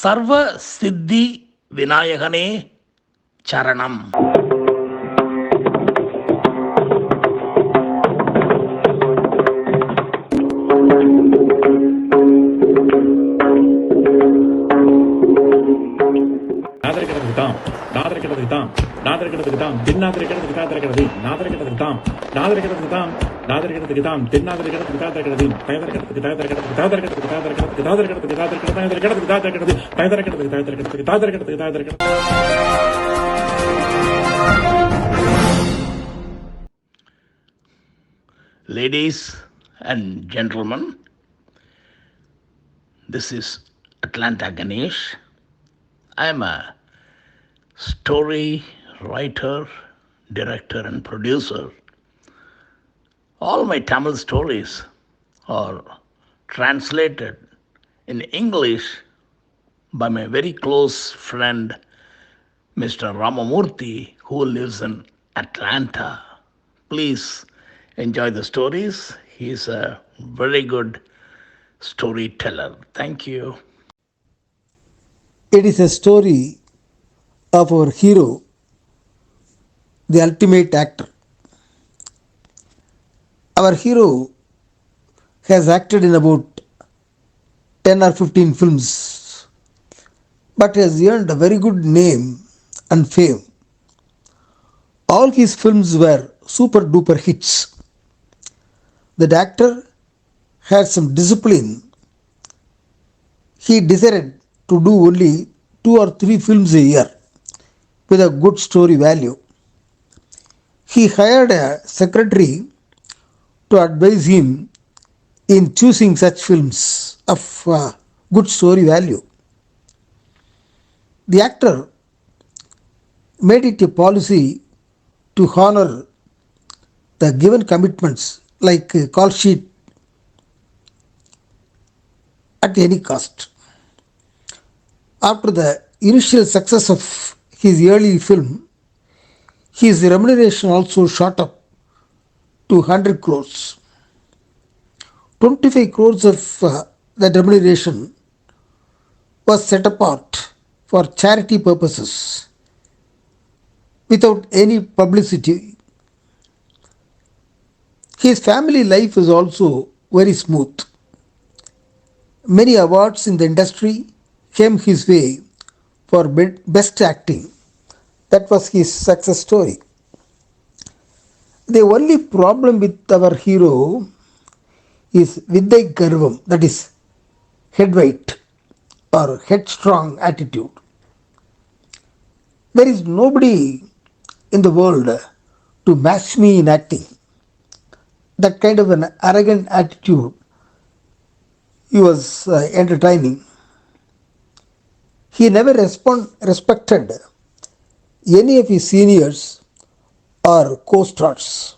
சர்வ சித்தி விநாயகனே சரணம். Ladies and gentlemen, this is Atlanta Ganesh. I am a story writer, director, and producer. All my Tamil stories are translated in English by my very close friend, Mr. Ramamurthy, who lives in Atlanta. Please enjoy the stories. He is a very good storyteller. Thank you. It is a story of our hero, the ultimate actor. Our hero has acted in about 10 or 15 films, but has earned a very good name and fame. All his films were super duper hits. The actor had some discipline. He decided to do only 2 or 3 films a year with a good story value. He hired a secretary to advise him in choosing such films of good story value. The actor made it a policy to honor the given commitments like a call sheet at any cost. After the initial success of his early film, his remuneration also shot up to 100 crores. 25 crores of that remuneration was set apart for charity purposes without any publicity. His family life is also very smooth. Many awards in the industry came his way for best acting. That was his success story. The only problem with our hero is Vidya Garvam, that is head weight or headstrong attitude. There is nobody in the world to match me in acting. That kind of an arrogant attitude he was entertaining. He never respected any of his seniors or co-stars.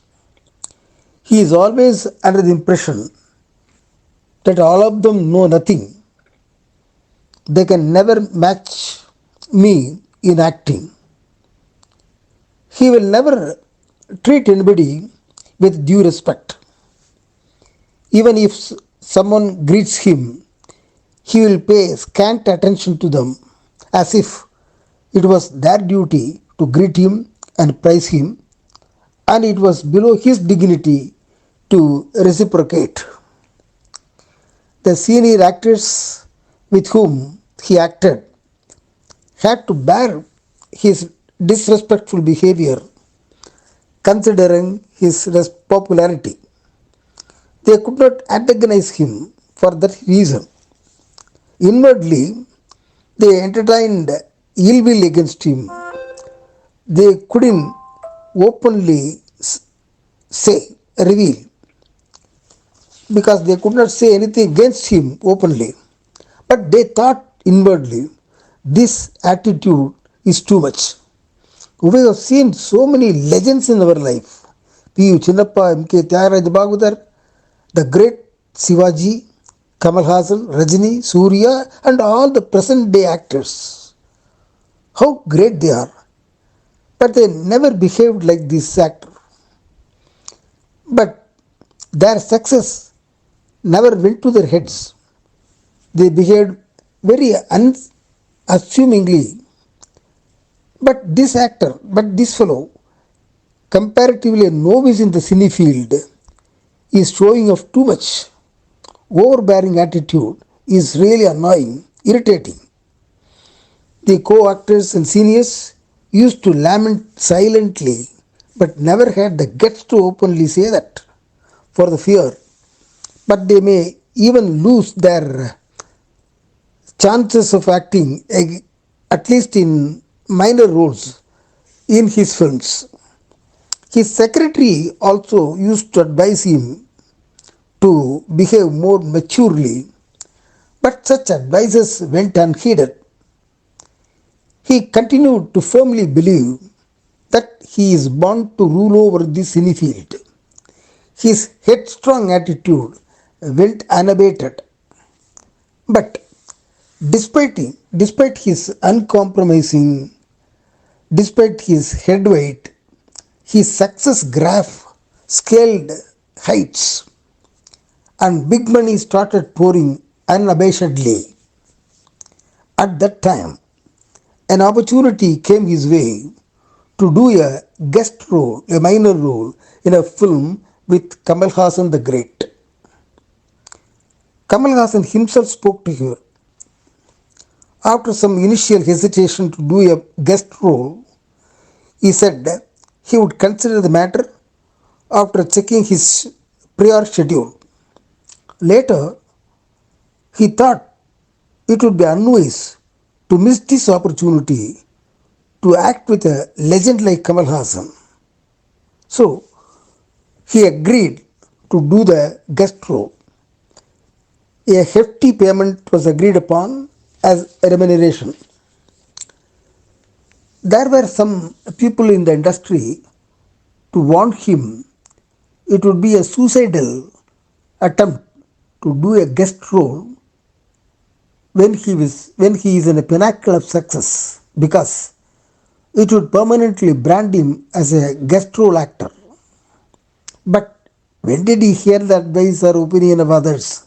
He is always under the impression that all of them know nothing. They can never match me in acting. He will never treat anybody with due respect. Even if someone greets him, he will pay scant attention to them as if it was their duty to greet him and praise him, and it was below his dignity to reciprocate. The senior actors with whom he acted had to bear his disrespectful behavior considering his popularity. They could not antagonize him for that reason. Inwardly, they entertained ill will against him. They couldn't openly reveal, because they could not say anything against him openly. But they thought inwardly, this attitude is too much. We have seen so many legends in our life. P.U. Chinnappa, M.K. Tyagaraja Bhagavathar, the great Shivaji, Kamal Haasan, Rajini, Surya, and all the present day actors. How great they are. But they never behaved like this actor. But their success never went to their heads. They behaved very assumingly. But this fellow, comparatively a novice in the cine field, is showing off too much. Overbearing attitude is really annoying, irritating. The co-actors and seniors used to lament silently but never had the guts to openly say that for the fear. But they may even lose their chances of acting, at least in minor roles, in his films. His secretary also used to advise him to behave more maturely, but such advices went unheeded. He continued to firmly believe that he is born to rule over the cine field. His headstrong attitude went unabated. But despite his uncompromising, despite his head weight, his success graph scaled heights and big money started pouring unabashedly. At that time, an opportunity came his way to do a guest role, a minor role, in a film with Kamal Hassan the Great. Kamal Hassan himself spoke to her. After some initial hesitation to do a guest role, he said he would consider the matter after checking his prior schedule. Later, he thought it would be unwise to miss this opportunity to act with a legend like Kamal Hassan. So, he agreed to do the guest role. A hefty payment was agreed upon as a remuneration. There were some people in the industry to warn him it would be a suicidal attempt to do a guest role when he is in a pinnacle of success because it would permanently brand him as a guest role actor. But when did he hear the advice or opinion of others?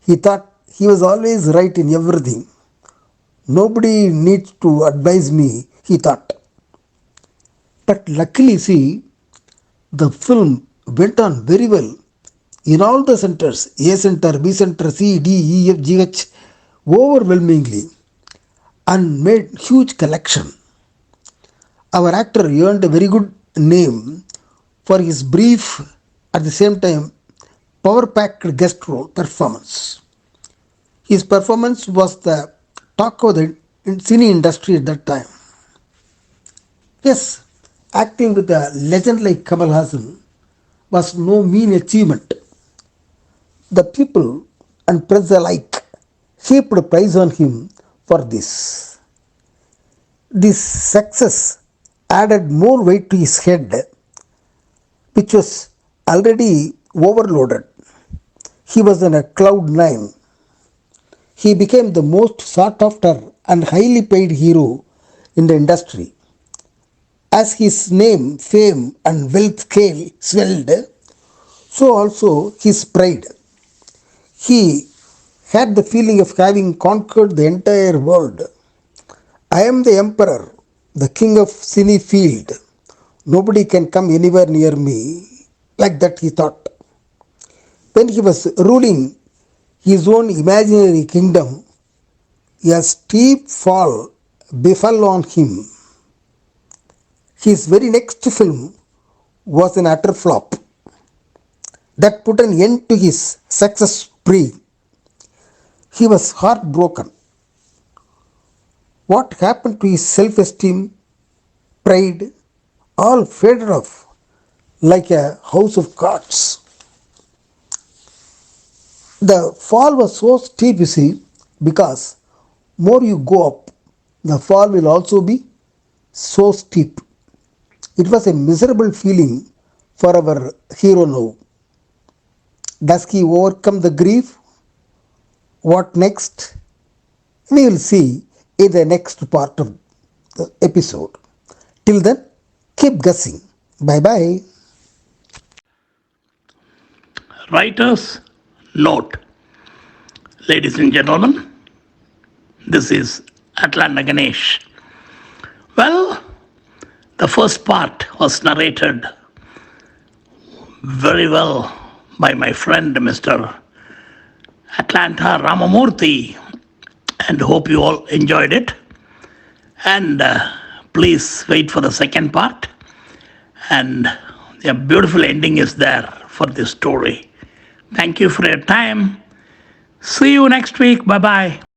He thought he was always right in everything. Nobody needs to advise me, he thought. But luckily, see, the film went on very well in all the centers A center, B center, C, D, E, F, G, H overwhelmingly and made huge collection. Our actor earned a very good name for his brief, at the same time, power packed guest role performance. His performance was the talk of the cine industry at that time. Yes, acting with a legend like Kamal Hassan was no mean achievement. The people and press alike heaped praise on him for this. This success added more weight to his head, which was already overloaded. He was in a cloud nine. He became the most sought after and highly paid hero in the industry. As his name, fame, and wealth scale swelled, so also his pride. He had the feeling of having conquered the entire world. I am the emperor, the king of cine field. Nobody can come anywhere near me. Like that he thought. When he was ruling his own imaginary kingdom, a steep fall befell on him. His very next film was an utter flop that put an end to his success spree. He was heartbroken. What happened to his self esteem, pride, all faded off like a house of cards. The fall was so steep, you see, because more you go up, the fall will also be so steep. It was a miserable feeling for our hero now. Does he overcome the grief? What next? We will see in the next part of the episode. Till then, keep guessing. Bye bye. Writer's note. Ladies and gentlemen, this is Atlanta Ganesh. Well, the first part was narrated very well by my friend Mr. Atlanta Ramamurthy, and hope you all enjoyed it. And please wait for the second part. And a beautiful ending is there for this story. Thank you for your time. See you next week. Bye bye.